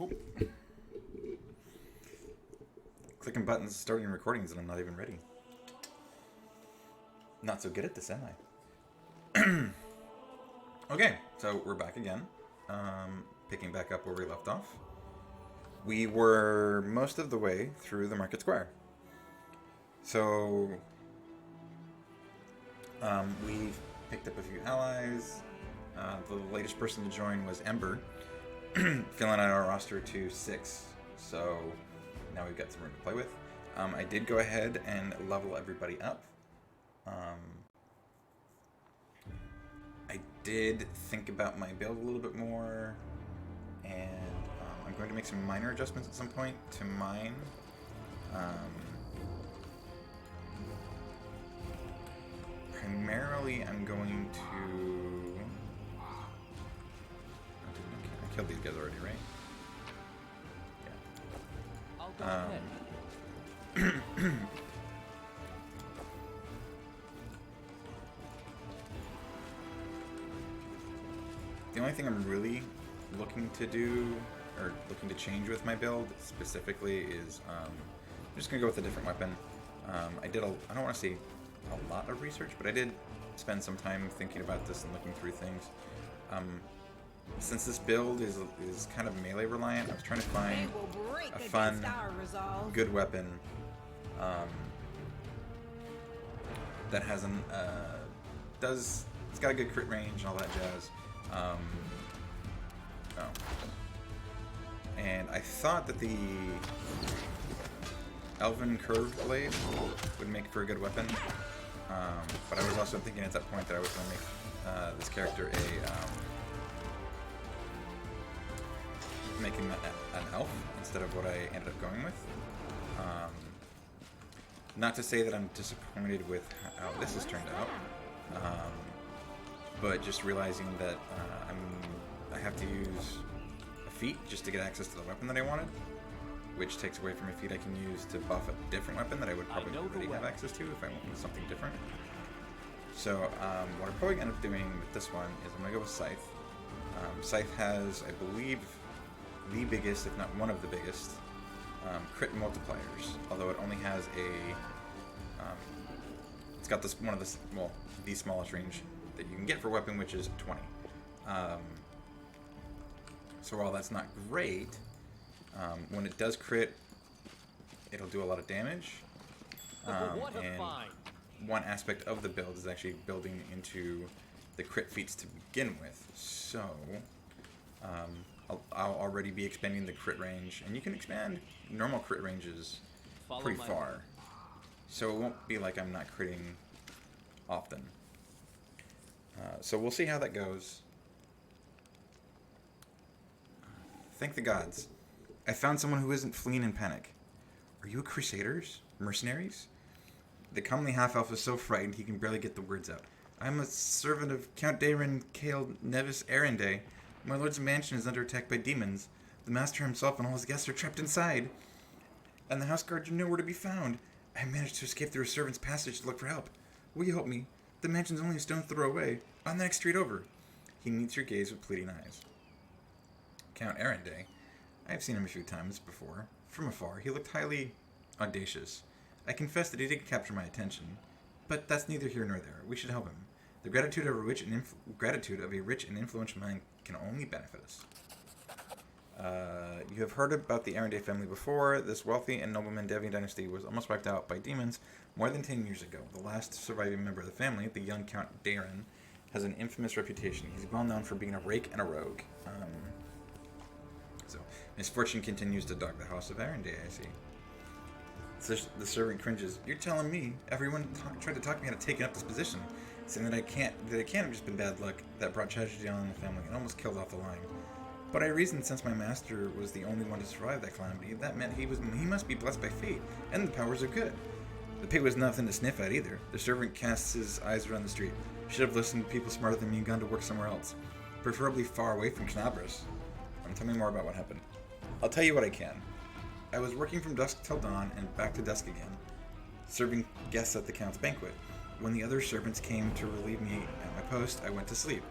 Oh. Clicking buttons, starting recordings, and I'm not even ready. Not so good at this, am I? Okay, so we're back again. Picking back up where we left off. We were most of the way through the market square. So, we picked up a few allies. The latest person to join was Ember, filling out our roster to 6. So, now we've got some room to play with. I did go ahead and level everybody up. I did think about my build a little bit more, and I'm going to make some minor adjustments at some point to mine. Primarily, I'm going to... I killed these guys already, right? Yeah. I'll go ahead. The only thing I'm really looking to do, or looking to change with my build specifically, is I'm just going to go with a different weapon. I don't want to say a lot of research, but I did spend some time thinking about this and looking through things. Since this build is kind of melee reliant, I was trying to find a fun, good weapon that has it's got a good crit range and all that jazz. And I thought that the Elven Curved Blade would make for a good weapon, but I was also thinking at that point that I was going to make this character make him an elf instead of what I ended up going with. Not to say that I'm disappointed with how this has turned out, but just realizing that I have to use a feat just to get access to the weapon that I wanted, which takes away from a feat I can use to buff a different weapon that I would probably already have access to if I went with something different. So what I'm probably going to end up doing with this one is I'm going to go with Scythe. Scythe has, I believe, the biggest, if not one of the biggest, crit multipliers, although it only has it's got this the smallest range that you can get for a weapon, which is 20. So while that's not great, when it does crit, it'll do a lot of damage. And one aspect of the build is actually building into the crit feats to begin with. So I'll already be expanding the crit range, and you can expand normal crit ranges pretty far. So it won't be like I'm not critting often. So we'll see how that goes. Thank the gods. I found someone who isn't fleeing in panic. Are you crusaders? Mercenaries? The comely half-elf is so frightened he can barely get the words out. I am a servant of Count Daeran Arendae. My lord's mansion is under attack by demons. The master himself and all his guests are trapped inside. And the house guards are nowhere to be found. I managed to escape through a servant's passage to look for help. Will you help me? The mansion's only a stone's throw away, on the next street over. He meets your gaze with pleading eyes. Count Arendae. I have seen him a few times before. From afar, he looked highly audacious. I confess that he did capture my attention, but that's neither here nor there. We should help him. The gratitude of a rich and influential man can only benefit us. You have heard about the Arendae family before. This wealthy and nobleman Daeran dynasty was almost wiped out by demons more than 10 years ago. The last surviving member of the family, the young Count Daeran, has an infamous reputation. He's well known for being a rake and a rogue. So, misfortune continues to dog the house of Arendae, I see. So the servant cringes. You're telling me everyone tried to talk me into taking up this position, saying that it can't have just been bad luck that brought tragedy on the family and almost killed off the line. But I reasoned since my master was the only one to survive that calamity, that meant he must be blessed by fate, and the powers of good. The pig was nothing to sniff at either. The servant casts his eyes around the street. Should have listened to people smarter than me and gone to work somewhere else, preferably far away from Kenabres. Tell me more about what happened. I'll tell you what I can. I was working from dusk till dawn and back to dusk again, serving guests at the Count's banquet. When the other servants came to relieve me at my post, I went to sleep.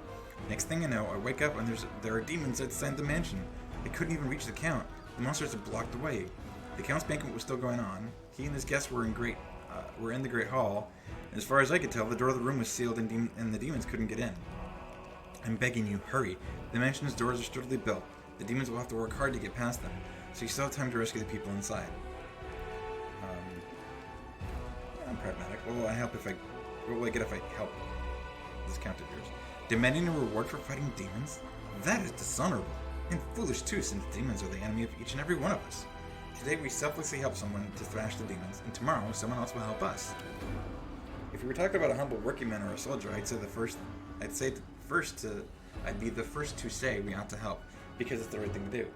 Next thing I know, I wake up and there are demons outside the mansion. It couldn't even reach the Count. The monsters had blocked the way. The Count's banquet was still going on. He and his guests were in the Great Hall. And as far as I could tell, the door of the room was sealed and the demons couldn't get in. I'm begging you, hurry. The mansion's doors are sturdily built. The demons will have to work hard to get past them, so you still have time to rescue the people inside. I'm pragmatic. What will I get if I help this Count of yours? Demanding a reward for fighting demons? That is dishonorable. And foolish too, since demons are the enemy of each and every one of us. Today we selflessly help someone to thrash the demons, and tomorrow someone else will help us. If we were talking about a humble working man or a soldier, I'd be the first to say we ought to help, because it's the right thing to do.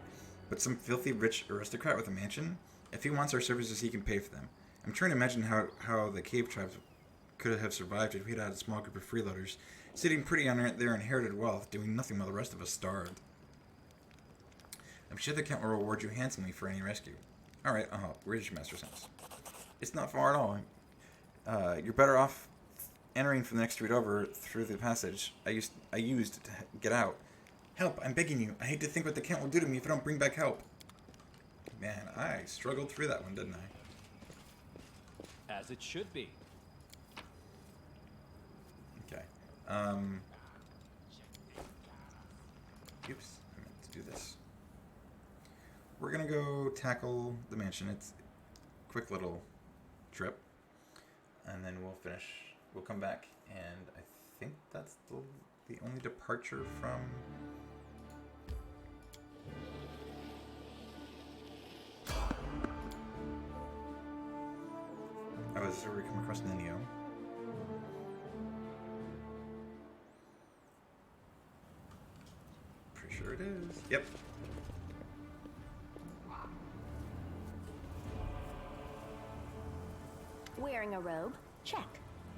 But some filthy rich aristocrat with a mansion? If he wants our services, he can pay for them. I'm trying to imagine how the cave tribes could have survived if we'd had a small group of freeloaders sitting pretty on their inherited wealth, doing nothing while the rest of us starved. I'm sure the Count will reward you handsomely for any rescue. Alright, I'll help. Where's your master's house? It's not far at all. You're better off entering from the next street over through the passage I used to get out. Help, I'm begging you. I hate to think what the Count will do to me if I don't bring back help. Man, I struggled through that one, didn't I? As it should be. Okay. Oops, I meant to do this. We're gonna go tackle the mansion. It's a quick little trip. And then we'll finish. We'll come back, and I think that's the only departure from... Oh, this is where we come across Ninio. Pretty sure it is. Yep. Wearing a robe? Check.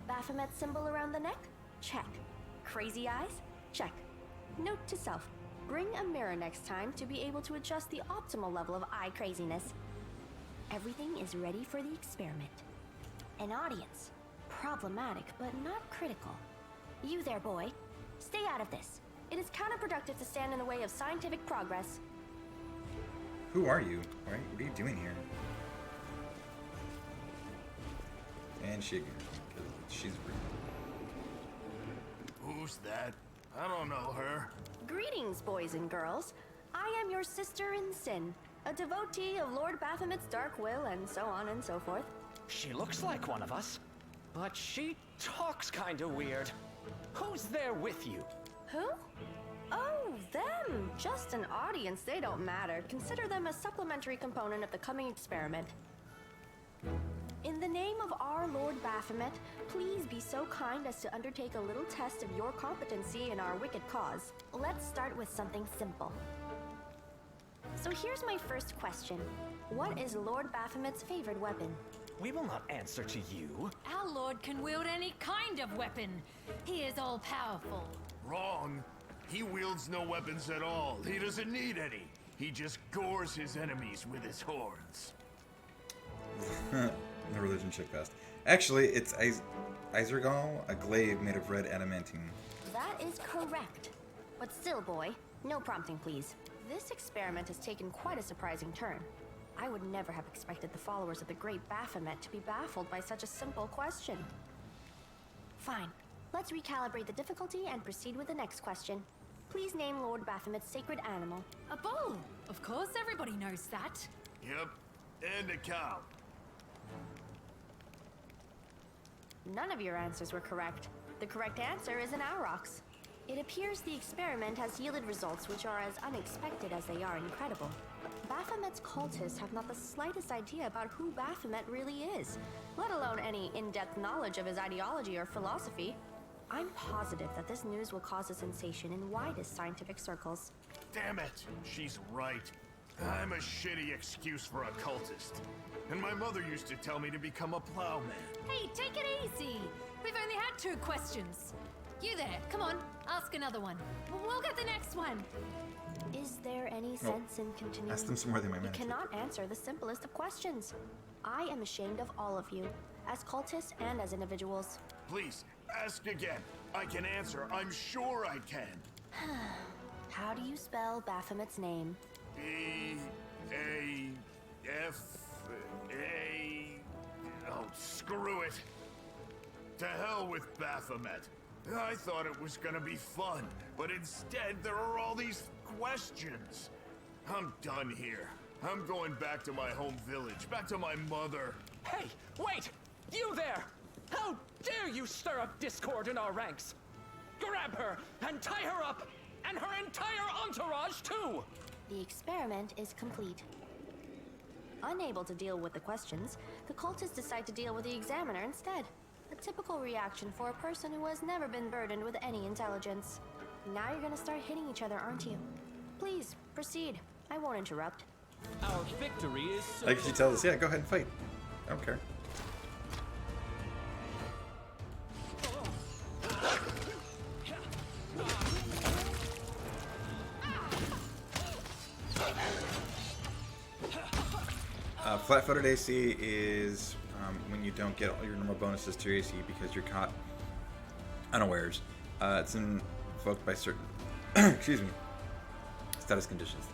Baphomet symbol around the neck? Check. Crazy eyes? Check. Note to self. Bring a mirror next time to be able to adjust the optimal level of eye craziness. Everything is ready for the experiment. An audience. Problematic, but not critical. You there, boy. Stay out of this. It is counterproductive to stand in the way of scientific progress. Who are you? Right? What are you doing here? And she ignores me, because she's rude. Who's that? I don't know her. Greetings, boys and girls. I am your sister in sin, a devotee of Lord Baphomet's dark will, and so on and so forth. She looks like one of us, but she talks kinda weird. Who's there with you? Who? Oh, them! Just an audience, they don't matter. Consider them a supplementary component of the coming experiment. In the name of our Lord Baphomet, please be so kind as to undertake a little test of your competency in our wicked cause. Let's start with something simple. So here's my first question. What is Lord Baphomet's favorite weapon? We will not answer to you. Our lord can wield any kind of weapon. He is all-powerful. Wrong. He wields no weapons at all. He doesn't need any. He just gores his enemies with his horns. The religion check passed. Actually, it's Izergal, a glaive made of red adamantine. That is correct. But still, boy, no prompting, please. This experiment has taken quite a surprising turn. I would never have expected the followers of the great Baphomet to be baffled by such a simple question. Fine. Let's recalibrate the difficulty and proceed with the next question. Please name Lord Baphomet's sacred animal. A bull! Of course, everybody knows that. Yep. And a cow. None of your answers were correct. The correct answer is an aurochs. It appears the experiment has yielded results which are as unexpected as they are incredible. Baphomet's cultists have not the slightest idea about who Baphomet really is, let alone any in-depth knowledge of his ideology or philosophy. I'm positive that this news will cause a sensation in widest scientific circles. Damn it. She's right. I'm a shitty excuse for a cultist. And my mother used to tell me to become a plowman. Hey, take it easy. We've only had 2 questions. You there, come on, ask another one. We'll get the next one. Is there any sense in continuing? Ask them some more than my You manager. cannot answer the simplest of questions. I am ashamed of all of you, as cultists and as individuals. Please, ask again. I can answer. I'm sure I can. How do you spell Baphomet's name? B-A-F-A... Oh, screw it. To hell with Baphomet. I thought it was gonna be fun, but instead there are all these questions. I'm done here. I'm going back to my home village, back to my mother. Hey, wait! You there! How dare you stir up discord in our ranks? Grab her and tie her up! And her entire entourage, too! The experiment is complete. Unable to deal with the questions, the cultists decide to deal with the examiner instead. A typical reaction for a person who has never been burdened with any intelligence. Now you're gonna start hitting each other, aren't you? Please, proceed. I won't interrupt. Our victory is so Like she tells us, yeah, go ahead and fight. I don't care. Flat-footed AC is when you don't get all your normal bonuses to your AC because you're caught unawares. It's invoked by certain excuse me, status conditions.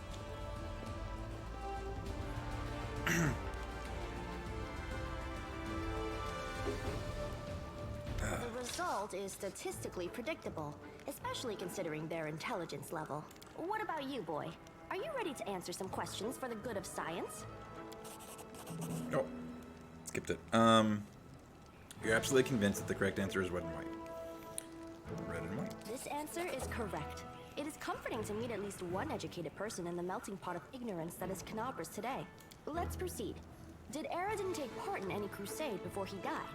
The result is statistically predictable, especially considering their intelligence level. What about you, boy? Are you ready to answer some questions for the good of science? Oh, skipped it. You're absolutely convinced that the correct answer is red and white. Red and white. This answer is correct. It is comforting to meet at least one educated person in the melting pot of ignorance that is Kenabres today. Let's proceed. Did Arendae take part in any crusade before he died?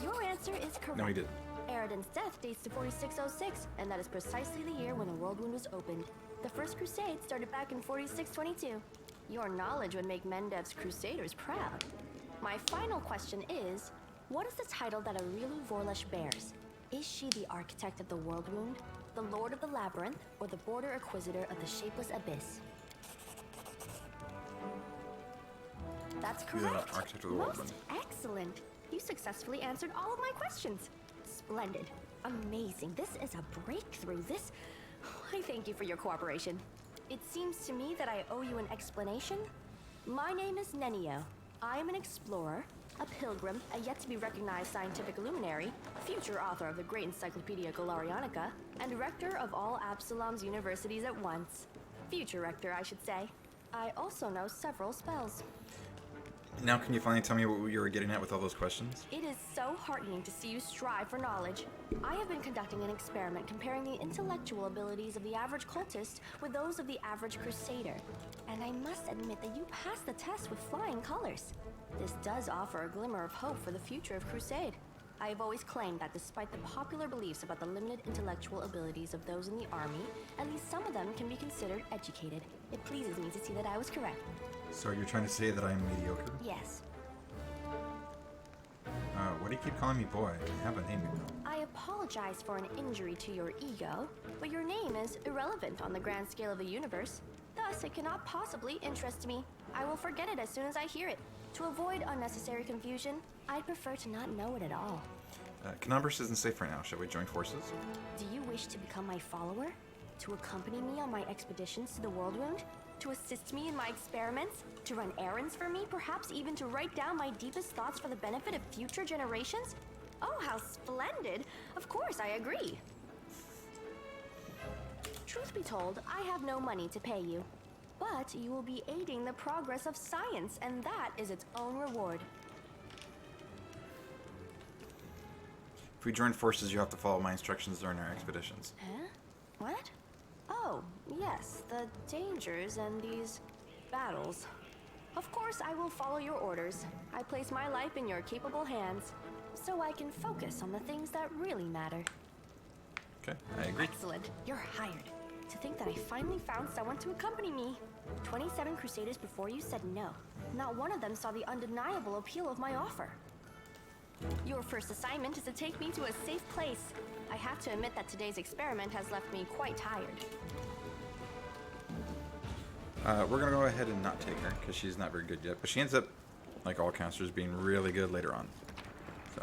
Your answer is correct. No, he didn't. Arendae's death dates to 4606, and that is precisely the year when the World Wound was opened. The First Crusade started back in 4622. Your knowledge would make Mendev's Crusaders proud. My final question is, what is the title that Aurilu Vorlesh bears? Is she the Architect of the World Wound, the Lord of the Labyrinth, or the Border Inquisitor of the Shapeless Abyss? That's You're the correct. Architect of the World Most Wound. excellent. You successfully answered all of my questions. Splendid. Amazing. This is a breakthrough. I thank you for your cooperation. It seems to me that I owe you an explanation. My name is Nenio. I am an explorer, a pilgrim, a yet-to-be-recognized scientific luminary, future author of the great Encyclopedia Golarianica, and rector of all Absalom's universities at once. Future rector, I should say. I also know several spells. Now can you finally tell me what you were getting at with all those questions? It is so heartening to see you strive for knowledge. I have been conducting an experiment comparing the intellectual abilities of the average cultist with those of the average crusader. And I must admit that you passed the test with flying colors. This does offer a glimmer of hope for the future of Crusade. I have always claimed that despite the popular beliefs about the limited intellectual abilities of those in the army, at least some of them can be considered educated. It pleases me to see that I was correct. So you're trying to say that I'm mediocre? Yes. Why do you keep calling me boy? I have a name, you know. I apologize for an injury to your ego, but your name is irrelevant on the grand scale of the universe. Thus, it cannot possibly interest me. I will forget it as soon as I hear it. To avoid unnecessary confusion, I'd prefer to not know it at all. Kenabres isn't safe right now. Shall we join forces? Do you wish to become my follower? To accompany me on my expeditions to the World Wound? To assist me in my experiments? To run errands for me? Perhaps even to write down my deepest thoughts for the benefit of future generations? Oh, how splendid! Of course, I agree. Truth be told, I have no money to pay you. But you will be aiding the progress of science, and that is its own reward. If we join forces, you have to follow my instructions during our expeditions. Huh? What? Oh, yes, the dangers and these battles. Of course, I will follow your orders. I place my life in your capable hands, so I can focus on the things that really matter. Okay, I agree. Excellent. You're hired. To think that I finally found someone to accompany me. 27 Crusaders before you said no. Not one of them saw the undeniable appeal of my offer. Your first assignment is to take me to a safe place. I have to admit that today's experiment has left me quite tired. We're gonna go ahead and not take her because she's not very good yet. But she ends up, like all counselors, being really good later on. So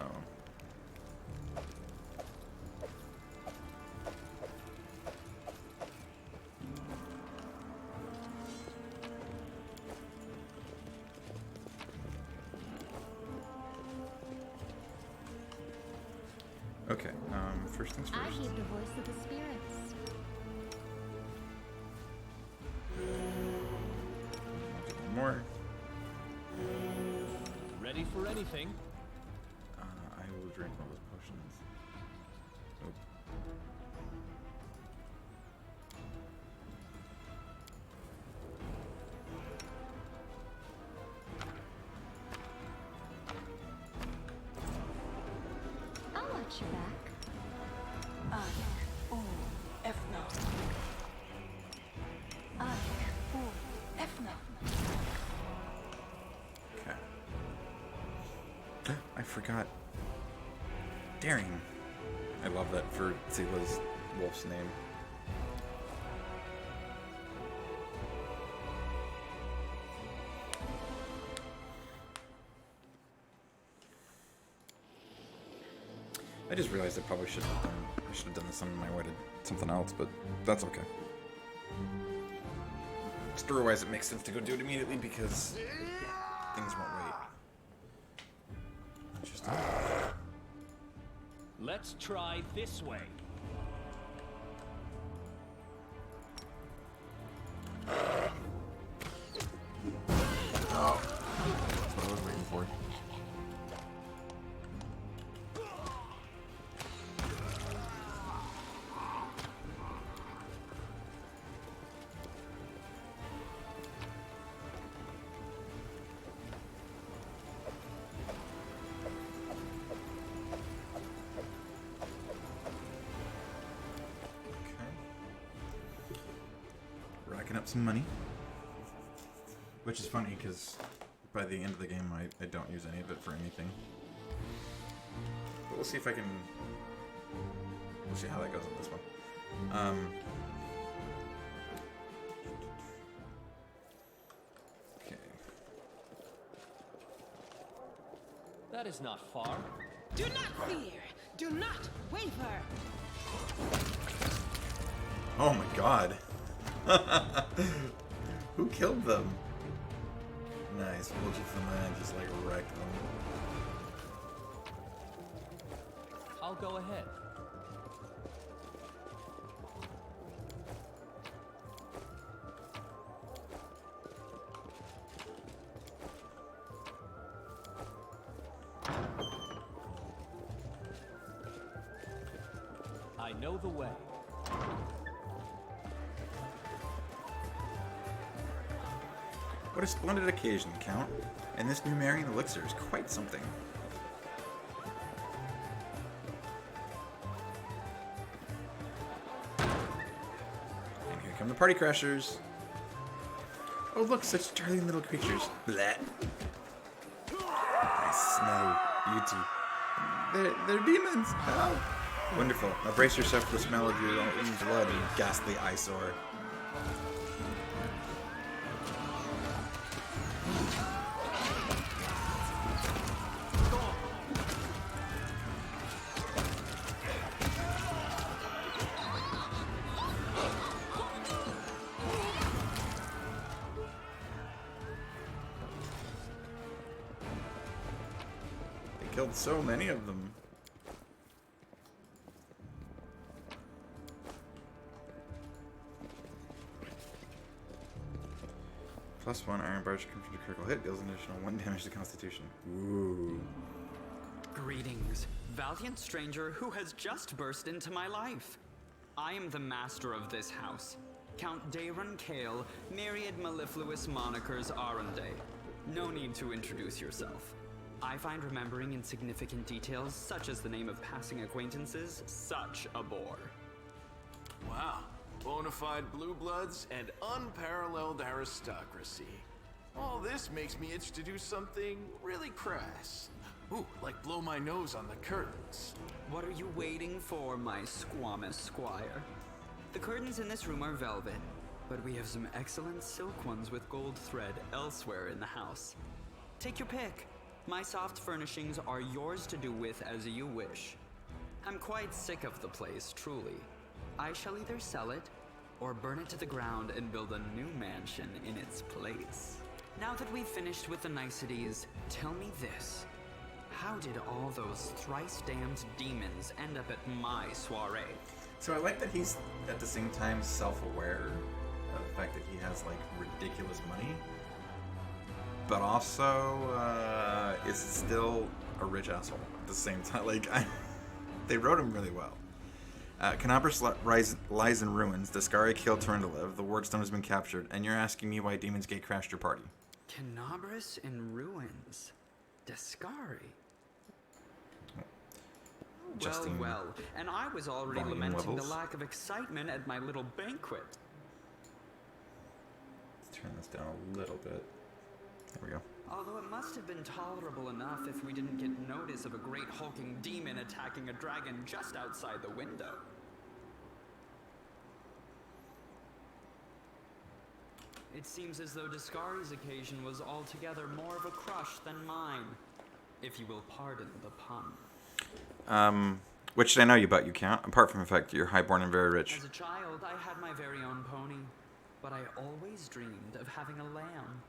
Okay, first things I first. heed the voice of the spirits. One more. Ready for anything? I will drink all those potions. Oh. I'll watch your back. Okay. I forgot. Daeran. I love that for Zila's wolf's name. I just realized I probably should have done this on my way to something else, but that's okay. Story-wise, it makes sense to go do it immediately because things won't wait. Interesting. Let's try this way. Oh, that's what I was waiting for. Racking up some money. Which is funny, because by the end of the game, I don't use any of it for anything. But we'll see if I can... We'll see how that goes with this one. Okay. That is not far. Do not fear! Do not waver! Oh my god. Who killed them? Nice. We'll just just like wreck them. I'll go ahead. I know the way. What a splendid occasion, Count. And this new Marian elixir is quite something. And here come the party crashers. Oh look, such darling little creatures. Blah. I smell beauty. They're demons. Oh. Wonderful. Now brace yourself for the smell of your own blood, you ghastly eyesore. Killed so many of them. +1 iron barge comes from the critical hit, deals an additional 1 damage to Constitution. Ooh. Greetings, valiant stranger who has just burst into my life. I am the master of this house, Count Daeran Kale, myriad mellifluous monikers Arendae. No need to introduce yourself. I find remembering insignificant details, such as the name of passing acquaintances, such a bore. Wow. Bona fide blue bloods and unparalleled aristocracy. All this makes me itch to do something really crass. Ooh, like blow my nose on the curtains. What are you waiting for, my squamous squire? The curtains in this room are velvet, but we have some excellent silk ones with gold thread elsewhere in the house. Take your pick. My soft furnishings are yours to do with as you wish. I'm quite sick of the place, truly. I shall either sell it, or burn it to the ground and build a new mansion in its place. Now that we've finished with the niceties, tell me this. How did all those thrice-damned demons end up at my soiree? So I like that he's at the same time self-aware of the fact that he has like ridiculous money, but also is still a rich asshole at the same time. Like they wrote him really well. Kenabres lies in ruins. Discari killed Arendae. The Wardstone has been captured, and you're asking me why Demon's Gate crashed your party. Kenabres in ruins. Discari. Justine Well, and I was already volume lamenting levels. the lack of excitement at my little banquet. Let's turn this down a little bit. There we go. Although it must have been tolerable enough if we didn't get notice of a great hulking demon attacking a dragon just outside the window. It seems as though Discari's occasion was altogether more of a crush than mine, if you will pardon the pun. What should I know you about, you Count? Apart from the fact that you're highborn and very rich. As a child, I had my very own pony, but I always dreamed of having a lamb.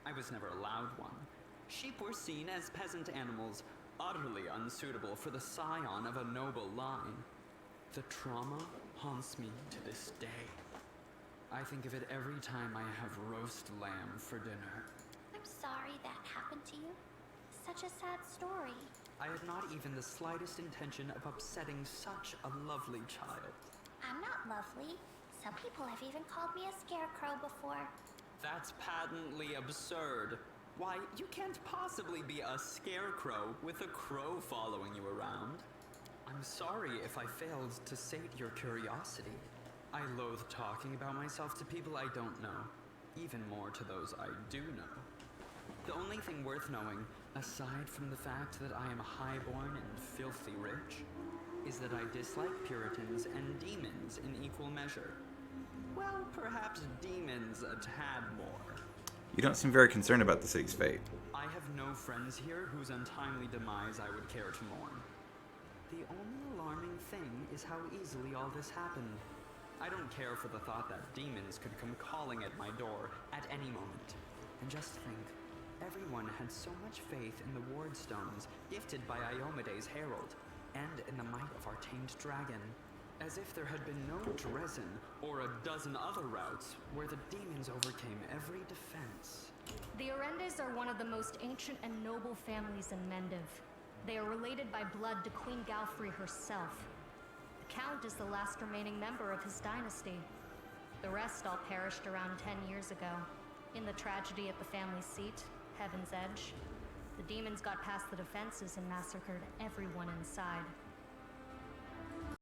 I was never allowed one. Sheep were seen as peasant animals, utterly unsuitable for the scion of a noble line. The trauma haunts me to this day. I think of it every time I have roast lamb for dinner. I'm sorry that happened to you. Such a sad story. I had not even the slightest intention of upsetting such a lovely child. I'm not lovely. Some people have even called me a scarecrow before. That's patently absurd. Why, you can't possibly be a scarecrow with a crow following you around. I'm sorry if I failed to sate your curiosity. I loathe talking about myself to people I don't know, even more to those I do know. The only thing worth knowing, aside from the fact that I am highborn and filthy rich, is that I dislike Puritans and demons in equal measure. Well, perhaps demons a tad more. You don't seem very concerned about the city's fate. I have no friends here whose untimely demise I would care to mourn. The only alarming thing is how easily all this happened. I don't care for the thought that demons could come calling at my door at any moment. And just think, everyone had so much faith in the Wardstones gifted by Iomede's herald, and in the might of our tamed dragon, as if there had been no Dresden or a dozen other routes where the demons overcame every defense. The Arendaes are one of the most ancient and noble families in Mendiv. They are related by blood to Queen Galfrey herself. The Count is the last remaining member of his dynasty. The rest all perished around 10 years ago. In the tragedy at the family seat, Heaven's Edge, the demons got past the defenses and massacred everyone inside.